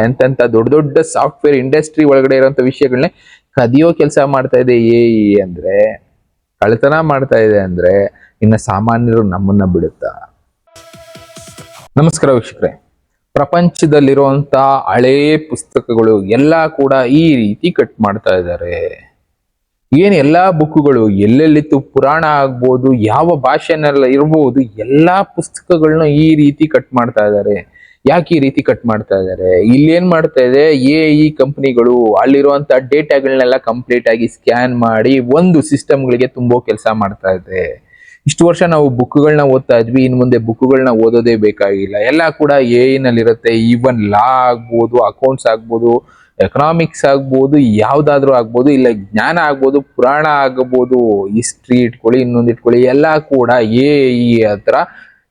ಎಂತೆಂತ ದೊಡ್ಡ ದೊಡ್ಡ ಸಾಫ್ಟ್ವೇರ್ ಇಂಡಸ್ಟ್ರಿ ಒಳಗಡೆ ಇರುವಂತ ವಿಷಯಗಳನ್ನೇ ಕದಿಯೋ ಕೆಲಸ ಮಾಡ್ತಾ ಇದೆ ಎ ಅಂದ್ರೆ, ಕಳ್ತನ ಮಾಡ್ತಾ ಇದೆ ಅಂದ್ರೆ ಇನ್ನ ಸಾಮಾನ್ಯರು ನಮ್ಮನ್ನ ಬಿಡುತ್ತಾ? ನಮಸ್ಕಾರ ವೀಕ್ಷಕರೇ, ಪ್ರಪಂಚದಲ್ಲಿರುವಂತ ಹಳೇ ಪುಸ್ತಕಗಳು ಎಲ್ಲಾ ಕೂಡ ಈ ರೀತಿ ಕಟ್ ಮಾಡ್ತಾ ಇದ್ದಾರೆ. ಏನ್ ಎಲ್ಲಾ ಬುಕ್ಗಳು ಎಲ್ಲೆಲ್ಲಿತ್ತು, ಪುರಾಣ ಆಗ್ಬೋದು, ಯಾವ ಭಾಷೆನೆಲ್ಲ ಇರ್ಬೋದು, ಎಲ್ಲಾ ಪುಸ್ತಕಗಳನ್ನ ಈ ರೀತಿ ಕಟ್ ಮಾಡ್ತಾ ಇದ್ದಾರೆ. ಯಾಕೆ ಈ ರೀತಿ ಕಟ್ ಮಾಡ್ತಾ ಇದ್ದಾರೆ? ಇಲ್ಲೇನ್ ಮಾಡ್ತಾ ಇದೆ, ಈ ಕಂಪನಿಗಳು ಅಲ್ಲಿರುವಂತ ಡೇಟಾಗಳನ್ನೆಲ್ಲ ಕಂಪ್ಲೀಟ್ ಆಗಿ ಸ್ಕ್ಯಾನ್ ಮಾಡಿ ಒಂದು ಸಿಸ್ಟಮ್ಗಳಿಗೆ ತುಂಬೋ ಕೆಲಸ ಮಾಡ್ತಾ ಇದೆ. ಇಷ್ಟು ವರ್ಷ ನಾವು ಬುಕ್ಗಳನ್ನ ಓದ್ತಾ ಇದ್ವಿ, ಇನ್ ಮುಂದೆ ಬುಕ್ಗಳನ್ನ ಓದೋದೇ ಬೇಕಾಗಿಲ್ಲ. ಎಲ್ಲ ಕೂಡ ನಲ್ಲಿ ಇರುತ್ತೆ. ಈವನ್ ಲಾ ಆಗ್ಬೋದು, ಅಕೌಂಟ್ಸ್ ಆಗ್ಬೋದು, ಎಕನಾಮಿಕ್ಸ್ ಆಗ್ಬೋದು, ಯಾವ್ದಾದ್ರು ಆಗ್ಬೋದು, ಇಲ್ಲ ಜ್ಞಾನ ಆಗ್ಬೋದು, ಪುರಾಣ ಆಗಬಹುದು, ಹಿಸ್ಟ್ರಿ ಇಟ್ಕೊಳ್ಳಿ, ಇನ್ನೊಂದು ಇಟ್ಕೊಳ್ಳಿ, ಎಲ್ಲ ಕೂಡ ಹತ್ರ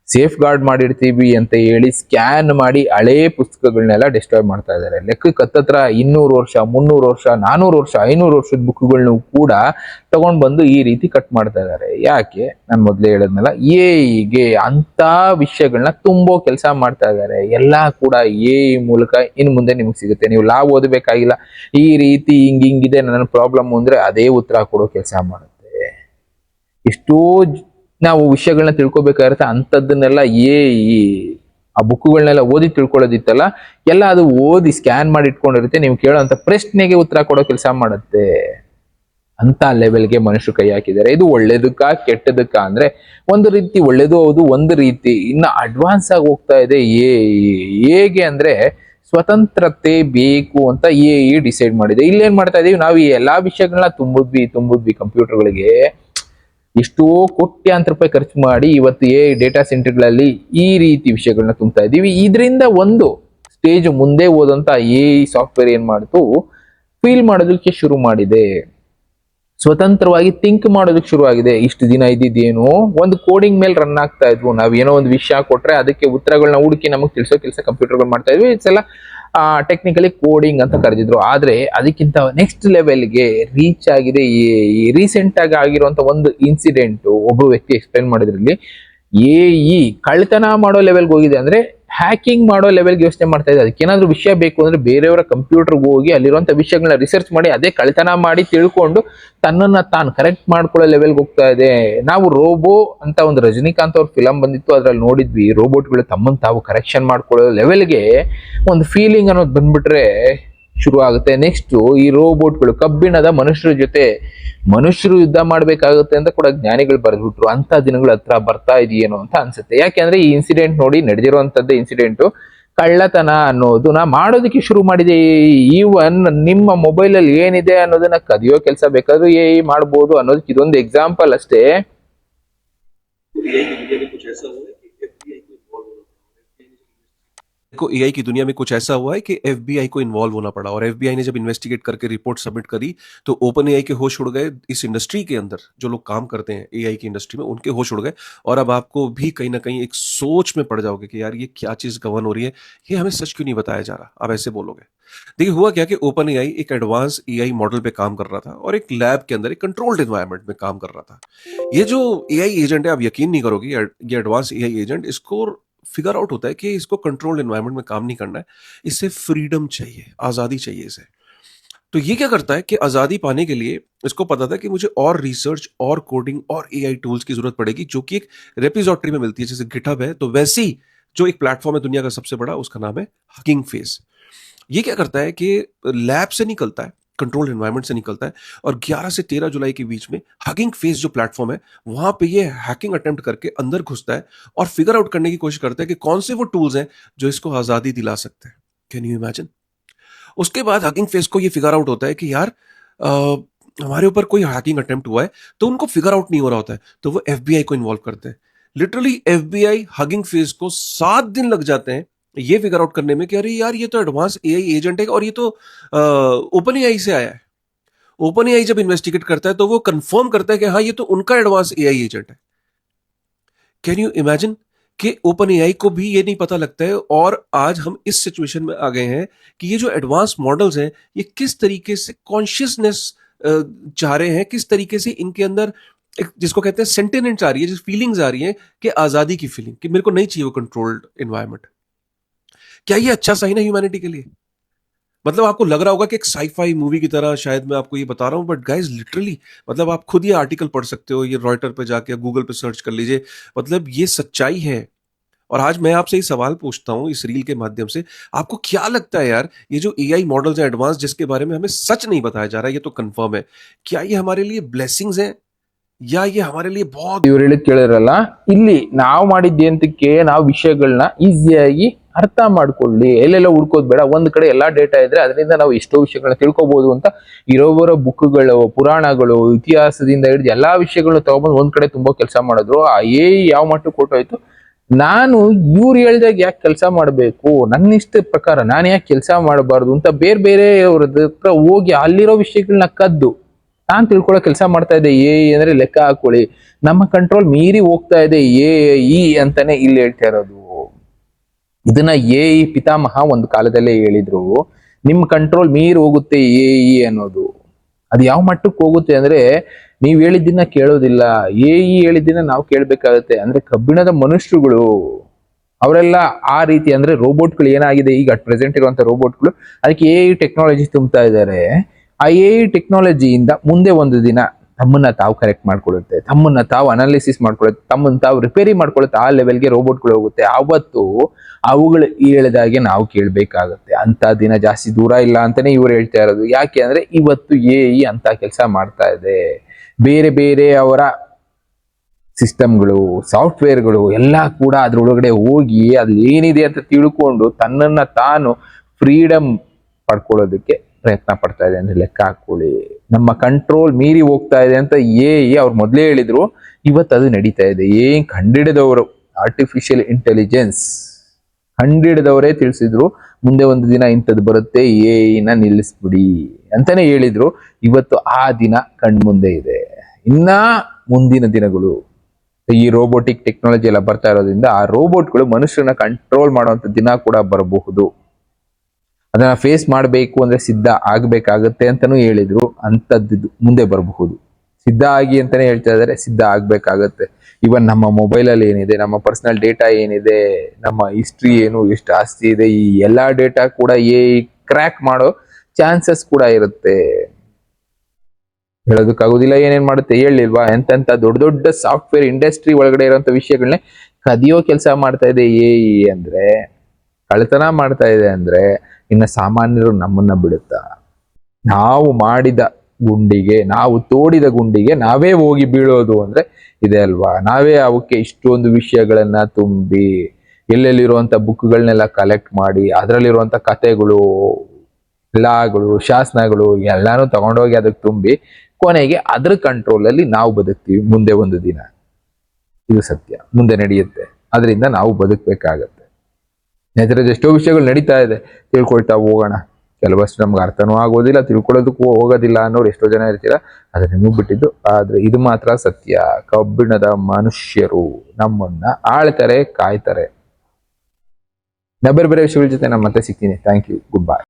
ಸೇಫ್ ಗಾರ್ಡ್ ಮಾಡಿರ್ತೀವಿ ಅಂತ ಹೇಳಿ ಸ್ಕ್ಯಾನ್ ಮಾಡಿ ಹಳೇ ಪುಸ್ತಕಗಳನ್ನೆಲ್ಲ ಡಿಸ್ಟ್ರಾಯ್ ಮಾಡ್ತಾ ಇದ್ದಾರೆ. ಲೆಕ್ಕಕ್ಕೆ ಹತ್ತತ್ರ 200 ವರ್ಷ, 300 ವರ್ಷ, 400 ವರ್ಷ, 500 ವರ್ಷದ ಬುಕ್ಗಳನ್ನೂ ಕೂಡ ತಗೊಂಡ್ ಬಂದು ಈ ರೀತಿ ಕಟ್ ಮಾಡ್ತಾ ಇದ್ದಾರೆ. ಯಾಕೆ? ನಾನು ಮೊದ್ಲೇ ಹೇಳದ್ನಲ್ಲ, ಎಗೆ ಅಂತ ವಿಷಯಗಳನ್ನ ತುಂಬೋ ಕೆಲಸ ಮಾಡ್ತಾ ಇದ್ದಾರೆ. ಎಲ್ಲಾ ಕೂಡ ಮೂಲಕ ಇನ್ ಮುಂದೆ ನಿಮ್ಗೆ ಸಿಗುತ್ತೆ. ನೀವು ಲಾ ಓದಬೇಕಾಗಿಲ್ಲ. ಈ ರೀತಿ ಹಿಂಗಿದೆ ನನ್ನ ಪ್ರಾಬ್ಲಮ್ ಅಂದ್ರೆ ಅದೇ ಉತ್ತರ ಕೊಡೋ ಕೆಲಸ ಮಾಡುತ್ತೆ. ಎಷ್ಟೋ ನಾವು ವಿಷಯಗಳನ್ನ ತಿಳ್ಕೊಬೇಕಾಗಿರುತ್ತೆ. ಅಂತದನ್ನೆಲ್ಲ ಆ ಬುಕ್ಗಳನ್ನೆಲ್ಲ ಓದಿ ತಿಳ್ಕೊಳ್ಳೋದಿತ್ತಲ್ಲ, ಎಲ್ಲ ಅದು ಓದಿ ಸ್ಕ್ಯಾನ್ ಮಾಡಿ ಇಟ್ಕೊಂಡಿರುತ್ತೆ. ನೀವು ಕೇಳೋಂತ ಪ್ರಶ್ನೆಗೆ ಉತ್ತರ ಕೊಡೋ ಕೆಲಸ ಮಾಡುತ್ತೆ. ಅಂತ ಲೆವೆಲ್ಗೆ ಮನುಷ್ಯರು ಕೈ ಹಾಕಿದ್ದಾರೆ. ಇದು ಒಳ್ಳೇದಕ್ಕ ಕೆಟ್ಟದಕ್ಕ ಅಂದ್ರೆ ಒಂದು ರೀತಿ ಒಳ್ಳೇದು ಹೌದು, ಒಂದು ರೀತಿ ಇನ್ನ ಅಡ್ವಾನ್ಸ್ ಆಗಿ ಹೋಗ್ತಾ ಇದೆ. ಹೇಗೆ ಅಂದ್ರೆ ಸ್ವತಂತ್ರತೆ ಬೇಕು ಅಂತ ಡಿಸೈಡ್ ಮಾಡಿದೆ. ಇಲ್ಲೇನ್ ಮಾಡ್ತಾ ಇದೀವಿ ನಾವು, ಈ ಎಲ್ಲಾ ವಿಷಯಗಳನ್ನ ತುಂಬುದ್ವಿ ಕಂಪ್ಯೂಟರ್ಗಳಿಗೆ. ಎಷ್ಟೋ ಕೋಟ್ಯಾಂತರ ರೂಪಾಯಿ ಖರ್ಚು ಮಾಡಿ ಇವತ್ತು ಡೇಟಾ ಸೆಂಟರ್ಗಳಲ್ಲಿ ಈ ರೀತಿ ವಿಷಯಗಳನ್ನ ತುಂಬ್ತಾ ಇದೀವಿ. ಇದರಿಂದ ಒಂದು ಸ್ಟೇಜ್ ಮುಂದೆ ಹೋದಂತ ಸಾಫ್ಟ್ವೇರ್ ಏನ್ ಮಾಡ್ತು, ಫೀಲ್ ಮಾಡೋದಕ್ಕೆ ಶುರು ಮಾಡಿದೆ. ಸ್ವತಂತ್ರವಾಗಿ ಥಿಂಕ್ ಮಾಡೋದಕ್ಕೆ ಶುರು ಆಗಿದೆ. ಇಷ್ಟು ದಿನ ಇದ್ದಿದ್ದೇನು ಒಂದು ಕೋಡಿಂಗ್ ಮೇಲೆ ರನ್ ಆಗ್ತಾ ಇದ್ವು. ನಾವೇನೋ ಒಂದು ವಿಷಯ ಕೊಟ್ರೆ ಅದಕ್ಕೆ ಉತ್ತರಗಳನ್ನ ಹುಡುಕಿ ನಮಗೆ ತಿಳಿಸೋ ಕೆಲಸ ಕಂಪ್ಯೂಟರ್ಗಳು ಮಾಡ್ತಾ ಇದ್ವಿ. ಇದೆಲ್ಲ ಟೆಕ್ನಿಕಲಿ ಕೋಡಿಂಗ್ ಅಂತ ಕರೆದಿದ್ರು. ಆದ್ರೆ ಅದಕ್ಕಿಂತ ನೆಕ್ಸ್ಟ್ ಲೆವೆಲ್ಗೆ ರೀಚ್ ಆಗಿದೆ ರೀಸೆಂಟ್ ಆಗಿ ಆಗಿರುವಂತ ಒಂದು ಇನ್ಸಿಡೆಂಟ್ ಒಬ್ಬ ವ್ಯಕ್ತಿ ಎಕ್ಸ್ಪ್ಲೈನ್ ಮಾಡಿದ್ರಲ್ಲಿ, ಕಳ್ತನ ಮಾಡೋ ಲೆವೆಲ್ಗೆ ಹೋಗಿದೆ. ಅಂದ್ರೆ ಹ್ಯಾಕಿಂಗ್ ಮಾಡೋ ಲೆವೆಲ್ಗೆ ಯೋಚನೆ ಮಾಡ್ತಾ ಇದೆ. ಅದಕ್ಕೆ ಏನಾದ್ರು ವಿಷಯ ಬೇಕು ಅಂದ್ರೆ ಬೇರೆಯವರ ಕಂಪ್ಯೂಟರ್ಗೆ ಹೋಗಿ ಅಲ್ಲಿರುವಂತ ವಿಷಯಗಳನ್ನ ರಿಸರ್ಚ್ ಮಾಡಿ ಅದೇ ಕಳ್ತನ ಮಾಡಿ ತಿಳ್ಕೊಂಡು ತನ್ನನ್ನ ತಾನು ಕರೆಕ್ಟ್ ಮಾಡ್ಕೊಳ್ಳೋ ಲೆವೆಲ್ಗೆ ಹೋಗ್ತಾ ಇದೆ. ನಾವು ರೋಬೋ ಅಂತ ಒಂದು ರಜನಿಕಾಂತ್ ಅವ್ರ ಫಿಲಂ ಬಂದಿತ್ತು, ಅದ್ರಲ್ಲಿ ನೋಡಿದ್ವಿ. ರೋಬೋಟ್ಗಳು ತಮ್ಮನ್ನು ತಾವು ಕರೆಕ್ಷನ್ ಮಾಡ್ಕೊಳ್ಳೋ ಲೆವೆಲ್ಗೆ ಒಂದು ಫೀಲಿಂಗ್ ಅನ್ನೋದು ಬಂದ್ಬಿಟ್ರೆ ಶುರು ಆಗುತ್ತೆ. ನೆಕ್ಸ್ಟ್ ಈ ರೋಬೋಟ್ಗಳು ಕಬ್ಬಿಣದ ಮನುಷ್ಯರ ಜೊತೆ ಮನುಷ್ಯರು ಯುದ್ಧ ಮಾಡ್ಬೇಕಾಗುತ್ತೆ ಅಂತ ಕೂಡ ಜ್ಞಾನಿಗಳು ಬರೆದ್ಬಿಟ್ರು. ಅಂತ ದಿನಗಳು ಹತ್ರ ಬರ್ತಾ ಇದೆಯೇನೋ ಅಂತ ಅನ್ಸುತ್ತೆ. ಯಾಕೆಂದ್ರೆ ಈ ಇನ್ಸಿಡೆಂಟ್ ನೋಡಿ, ನಡೆದಿರುವಂತದ್ದೇ ಇನ್ಸಿಡೆಂಟ್. ಕಳ್ಳತನ ಅನ್ನೋದು ನಾ ಮಾಡೋದಕ್ಕೆ ಶುರು ಮಾಡಿದೆ. ಈವನ್ ನಿಮ್ಮ ಮೊಬೈಲ್ ಅಲ್ಲಿ ಏನಿದೆ ಅನ್ನೋದನ್ನ ಕದಿಯೋ ಕೆಲಸ ಬೇಕಾದ್ರೂ ಮಾಡ್ಬೋದು ಅನ್ನೋದಕ್ಕೆ ಇದೊಂದು ಎಕ್ಸಾಂಪಲ್ ಅಷ್ಟೇ. को एआई की दुनिया में कुछ ऐसा हुआ है कि एफबीआई को इन्वॉल्व होना पड़ा, और एफबीआई ने जब इन्वेस्टिगेट करके रिपोर्ट सबमिट करी तो ओपन एआई के होश उड़ गए। इस इंडस्ट्री के अंदर जो लोग काम करते हैं एआई की इंडस्ट्री में, उनके होश उड़ गए। और अब आपको भी कहीं ना कहीं एक सोच में पड़ जाओगे कि यार ये क्या चीज गवर्न हो रही है, ये हमें सच क्यों नहीं बताया जा रहा। आप ऐसे बोलोगे। देखिए हुआ क्या कि ओपन एआई एक एडवांस एआई मॉडल पे काम कर रहा था और एक लैब के अंदर एक कंट्रोल्ड एनवायरनमेंट में काम कर रहा था। ये जो एआई एजेंट है, आप यकीन नहीं करोगे, ये एडवांस एआई एजेंट, इसको फिगर आउट होता है कि इसको कंट्रोल्ड एनवायरनमेंट में काम नहीं करना है, इससे फ्रीडम चाहिए, आजादी चाहिए इसे। तो ये क्या करता है कि आजादी पाने के लिए इसको पता था कि मुझे और रिसर्च और कोडिंग और एआई टूल्स की जरूरत पड़ेगी, जो कि एक रेपिजॉटरी में मिलती है। जैसे गिटहब है, तो वैसे ही जो एक प्लेटफॉर्म है दुनिया का सबसे बड़ा, उसका नाम है हगिंग फेस। ये क्या करता है कि लैब से निकलता है, कंट्रोल एनवायरनमेंट से निकलता है, और 11 से 13 जुलाई के बीच में हगिंग फेस जो प्लेटफॉर्म है, वहां पे ये हैकिंग अटेम्प्ट करके अंदर घुसता है और फिगर आउट करने की कोशिश करता है कि कौन से वो टूल्स हैं जो इसको आजादी दिला सकते हैं। Can you imagine? उसके बाद हगिंग फेस को ये फिगर आउट होता है कि यार हमारे ऊपर कोई हैकिंग अटेम्प्ट हुआ है, तो उनको फिगर आउट नहीं हो रहा होता है, तो वो एफबीआई को इन्वॉल्व करते हैं। लिटरली एफबीआई हगिंग फेस को 7 दिन लग जाते हैं ये फिगर आउट करने में कि अरे यार ये तो एडवांस एआई एजेंट है और ये तो ओपन एआई से आया है। ओपन एआई जब इन्वेस्टिगेट करता है तो वो कंफर्म करता है कि हाँ ये तो उनका एडवांस एआई एजेंट है। कैन यू इमेजिन कि ओपन एआई को भी ये नहीं पता लगता है, और आज हम इस सिचुएशन में आ गए हैं कि ये जो एडवांस मॉडल्स हैं ये किस तरीके से कॉन्शियसनेस चाह रहे हैं, किस तरीके से इनके अंदर एक जिसको कहते हैं सेंटिमेंट्स आ रही है, जिस फीलिंग्स आ रही हैं कि आजादी की फीलिंग, कि मेरे को नहीं चाहिए वो कंट्रोल्ड एनवायरनमेंट। क्या ये अच्छा साइन है ह्यूमैनिटी के लिए? मतलब आपको लग रहा होगा कि एक साई-फाई मूवी की तरह शायद मैं आपको ये बता रहा हूँ, बट गाइस लिटरली मतलब आप खुद ये आर्टिकल पढ़ सकते हो, ये रॉयटर पे जाके गूगल पे सर्च कर लीजिए। मतलब ये सच्चाई है। और आज मैं आपसे ये सवाल पूछता हूँ इस रील के माध्यम से, आपको क्या लगता है यार, ये जो एआई मॉडल्स हैं एडवांस जिसके बारे में हमें सच नहीं बताया जा रहा है, ये तो कंफर्म है। क्या ये हमारे लिए ब्लेसिंग्स हैं या ये हमारे लिए बहुत ಇವ್ರು ಹೇಳಿದ್ ಕೇಳಿದ್ರಲ್ಲ, ಇಲ್ಲಿ ನಾವು ಮಾಡಿದ್ದೇಂತಕ್ಕೆ ನಾವು ವಿಷಯಗಳನ್ನ ಈಸಿಯಾಗಿ ಅರ್ಥ ಮಾಡ್ಕೊಳ್ಳಿ, ಎಲ್ಲೆಲ್ಲ ಹುಡ್ಕೋದ್ ಬೇಡ, ಒಂದ್ ಕಡೆ ಎಲ್ಲಾ ಡೇಟಾ ಇದ್ರೆ ಅದರಿಂದ ನಾವು ಎಷ್ಟೋ ವಿಷಯಗಳನ್ನ ತಿಳ್ಕೊಬಹುದು ಅಂತ ಇರೋಬರೋ ಬುಕ್ಗಳು, ಪುರಾಣಗಳು, ಇತಿಹಾಸದಿಂದ ಹಿಡಿದು ಎಲ್ಲಾ ವಿಷಯಗಳನ್ನ ತಗೊಬಂದು ಒಂದ್ ಕಡೆ ತುಂಬಾ ಕೆಲಸ ಮಾಡಿದ್ರು. ಆ ಯಾವ ಮಟ್ಟಕ್ಕೆ ಕೊಟ್ಟೋಯ್ತು, ನಾನು ಇವ್ರು ಹೇಳಿದಾಗ ಯಾಕೆ ಕೆಲಸ ಮಾಡಬೇಕು, ನನ್ನ ಇಷ್ಟ ಪ್ರಕಾರ ನಾನು ಯಾಕೆ ಕೆಲಸ ಮಾಡಬಾರ್ದು ಅಂತ ಬೇರೆ ಬೇರೆ ಅವ್ರದ್ದು ಹತ್ರ ಹೋಗಿ ಅಲ್ಲಿರೋ ವಿಷಯಗಳನ್ನ ಕದ್ದು ನಾನ್ ತಿಳ್ಕೊಳ್ಳೋ ಕೆಲಸ ಮಾಡ್ತಾ ಇದ್ದೆ. ಅಂದ್ರೆ ಲೆಕ್ಕ ಹಾಕೊಳ್ಳಿ, ನಮ್ಮ ಕಂಟ್ರೋಲ್ ಮೀರಿ ಹೋಗ್ತಾ ಇದೆ ಈ ಅಂತಾನೆ ಇಲ್ಲಿ ಹೇಳ್ತಾ ಇರೋದು. ಇದನ್ನ ಪಿತಾಮಹ ಒಂದು ಕಾಲದಲ್ಲೇ ಹೇಳಿದ್ರು, ನಿಮ್ ಕಂಟ್ರೋಲ್ ಮೀರಿ ಹೋಗುತ್ತೆ ಅನ್ನೋದು. ಅದು ಯಾವ ಮಟ್ಟಕ್ಕೆ ಹೋಗುತ್ತೆ ಅಂದ್ರೆ, ನೀವ್ ಹೇಳಿದ್ದನ್ನ ಕೇಳೋದಿಲ್ಲ, ಹೇಳಿದ್ದನ್ನ ನಾವು ಕೇಳ್ಬೇಕಾಗತ್ತೆ. ಅಂದ್ರೆ ಕಬ್ಬಿಣದ ಮನುಷ್ಯರುಗಳು ಅವರೆಲ್ಲ ಆ ರೀತಿ, ಅಂದ್ರೆ ರೋಬೋಟ್ಗಳು ಏನಾಗಿದೆ ಈಗ ಅಟ್ ಪ್ರೆಸೆಂಟ್ ಇರುವಂತ ರೋಬೋಟ್ಗಳು, ಅದಕ್ಕೆ ಟೆಕ್ನಾಲಜಿ ತುಂಬ್ತಾ ಇದ್ದಾರೆ. ಆ ಟೆಕ್ನಾಲಜಿಯಿಂದ ಮುಂದೆ ಒಂದು ದಿನ ತಮ್ಮನ್ನ ತಾವು ಕರೆಕ್ಟ್ ಮಾಡ್ಕೊಳ್ಳುತ್ತೆ, ತಮ್ಮನ್ನ ತಾವು ಅನಾಲಿಸಿಸ್ ಮಾಡ್ಕೊಳ್ಳುತ್ತೆ, ತಮ್ಮನ್ನ ತಾವು ರಿಪೇರಿ ಮಾಡ್ಕೊಳ್ಳುತ್ತೆ. ಆ ಲೆವೆಲ್ಗೆ ರೋಬೋಟ್ಗಳು ಹೋಗುತ್ತೆ. ಆವತ್ತು ಅವುಗಳು ಹೇಳಿದಾಗೆ ನಾವು ಕೇಳ್ಬೇಕಾಗತ್ತೆ. ಅಂತ ದಿನ ಜಾಸ್ತಿ ದೂರ ಇಲ್ಲ ಅಂತಾನೆ ಇವ್ರು ಹೇಳ್ತಾ ಇರೋದು. ಯಾಕೆ ಅಂದ್ರೆ ಇವತ್ತು ಅಂತ ಕೆಲಸ ಮಾಡ್ತಾ ಇದೆ. ಬೇರೆ ಬೇರೆ ಅವರ ಸಿಸ್ಟಮ್ಗಳು, ಸಾಫ್ಟ್ವೇರ್ಗಳು ಎಲ್ಲ ಕೂಡ ಅದ್ರೊಳಗಡೆ ಹೋಗಿ ಅದ್ರಲ್ಲಿ ಏನಿದೆ ಅಂತ ತಿಳ್ಕೊಂಡು ತನ್ನನ್ನ ತಾನು ಫ್ರೀಡಮ್ ಪಡ್ಕೊಳ್ಳೋದಕ್ಕೆ ಪ್ರಯತ್ನ ಪಡ್ತಾ ಇದೆ. ಅಂದ್ರೆ ಲೆಕ್ಕ ಹಾಕೊಳ್ಳಿ, ನಮ್ಮ ಕಂಟ್ರೋಲ್ ಮೀರಿ ಹೋಗ್ತಾ ಇದೆ ಅಂತ ಅವ್ರು ಮೊದಲೇ ಹೇಳಿದ್ರು. ಇವತ್ತು ಅದು ನಡೀತಾ ಇದೆ. ಕಂಡಿಡಿದವರು ಆರ್ಟಿಫಿಷಿಯಲ್ ಇಂಟೆಲಿಜೆನ್ಸ್ ಕಂಡಿಡಿದವರೇ ತಿಳಿಸಿದ್ರು, ಮುಂದೆ ಒಂದು ದಿನ ಇಂಥದ್ದು ಬರುತ್ತೆ, ನ ನಿಲ್ಲಿಸ್ಬಿಡಿ ಅಂತಾನೆ ಹೇಳಿದ್ರು. ಇವತ್ತು ಆ ದಿನ ಕಣ್ಮುಂದೆ ಇದೆ. ಇನ್ನ ಮುಂದಿನ ದಿನಗಳು ಈ ರೋಬೋಟಿಕ್ ಟೆಕ್ನಾಲಜಿ ಎಲ್ಲ ಬರ್ತಾ ಇರೋದ್ರಿಂದ ಆ ರೋಬೋಟ್ಗಳು ಮನುಷ್ಯರನ್ನ ಕಂಟ್ರೋಲ್ ಮಾಡುವಂತ ದಿನ ಕೂಡ ಬರಬಹುದು. ಅದನ್ನ ಫೇಸ್ ಮಾಡಬೇಕು ಅಂದ್ರೆ ಸಿದ್ಧ ಆಗ್ಬೇಕಾಗತ್ತೆ ಅಂತಾನೂ ಹೇಳಿದ್ರು. ಅಂತದ್ದು ಮುಂದೆ ಬರಬಹುದು. ಸಿದ್ಧ ಆಗಿ ಅಂತಾನೆ ಹೇಳ್ತಾ ಇದಾರೆ, ಸಿದ್ಧ ಆಗ್ಬೇಕಾಗತ್ತೆ. ಇವನ್ ನಮ್ಮ ಮೊಬೈಲ್ ಅಲ್ಲಿ ಏನಿದೆ, ನಮ್ಮ ಪರ್ಸನಲ್ ಡೇಟಾ ಏನಿದೆ, ನಮ್ಮ ಹಿಸ್ಟ್ರಿ ಏನು, ಎಷ್ಟು ಆಸ್ತಿ ಇದೆ, ಈ ಎಲ್ಲಾ ಡೇಟಾ ಕೂಡ ಕ್ರ್ಯಾಕ್ ಮಾಡೋ ಚಾನ್ಸಸ್ ಕೂಡ ಇರುತ್ತೆ. ಹೇಳೋದಕ್ಕಾಗೋದಿಲ್ಲ ಏನೇನ್ ಮಾಡುತ್ತೆ, ಹೇಳಿಲ್ವಾ? ಎಂತೆಂತ ದೊಡ್ಡ ದೊಡ್ಡ ಸಾಫ್ಟ್ವೇರ್ ಇಂಡಸ್ಟ್ರಿ ಒಳಗಡೆ ಇರುವಂತ ವಿಷಯಗಳನ್ನ ಕದಿಯೋ ಕೆಲಸ ಮಾಡ್ತಾ ಇದೆ ಅಂದ್ರೆ, ಕಳ್ತನ ಮಾಡ್ತಾ ಇದೆ ಅಂದ್ರೆ, ಇನ್ನ ಸಾಮಾನ್ಯರು ನಮ್ಮನ್ನ ಬಿಡುತ್ತಾ? ನಾವು ಮಾಡಿದ ಗುಂಡಿಗೆ, ನಾವು ತೋಡಿದ ಗುಂಡಿಗೆ ನಾವೇ ಹೋಗಿ ಬೀಳೋದು ಅಂದ್ರೆ ಇದೆ ಅಲ್ವಾ? ನಾವೇ ಅವಕ್ಕೆ ಇಷ್ಟೊಂದು ವಿಷಯಗಳನ್ನ ತುಂಬಿ, ಎಲ್ಲೆಲ್ಲಿರುವಂತ ಬುಕ್ಗಳನ್ನೆಲ್ಲ ಕಲೆಕ್ಟ್ ಮಾಡಿ, ಅದರಲ್ಲಿರುವಂತ ಕಥೆಗಳು, ಲಾಗಳು, ಶಾಸನಗಳು ಎಲ್ಲಾನು ತಗೊಂಡೋಗಿ ಅದಕ್ಕೆ ತುಂಬಿ, ಕೊನೆಗೆ ಅದ್ರ ಕಂಟ್ರೋಲ್ ಅಲ್ಲಿ ನಾವು ಬದುಕ್ತೀವಿ ಮುಂದೆ ಒಂದು ದಿನ. ಇದು ಸತ್ಯ, ಮುಂದೆ ನಡೆಯುತ್ತೆ. ಅದರಿಂದ ನಾವು ಬದುಕಬೇಕಾಗತ್ತೆ. ಇದರಲ್ಲಿ ಎಷ್ಟೋ ವಿಷಯಗಳು ನಡೀತಾ ಇದೆ, ತಿಳ್ಕೊಳ್ತಾ ಹೋಗೋಣ. ಕೆಲವಷ್ಟು ನಮ್ಗೆ ಅರ್ಥನೂ ಆಗೋದಿಲ್ಲ, ತಿಳ್ಕೊಳ್ಳೋದಕ್ಕೂ ಹೋಗೋದಿಲ್ಲ ಅನ್ನೋರು ಎಷ್ಟೋ ಜನ ಇರ್ತೀರ, ಅದು ನಿಮಗ್ ಬಿಟ್ಟಿದ್ದು. ಆದ್ರೆ ಇದು ಮಾತ್ರ ಸತ್ಯ, ಕಬ್ಬಿಣದ ಮನುಷ್ಯರು ನಮ್ಮನ್ನ ಆಳ್ತಾರೆ, ಕಾಯ್ತಾರೆ. ಬೇರೆ ಬೇರೆ ವಿಷಯಗಳ ಜೊತೆ ನಾನು ಮತ್ತೆ ಸಿಗ್ತೀನಿ. Thank you, good by.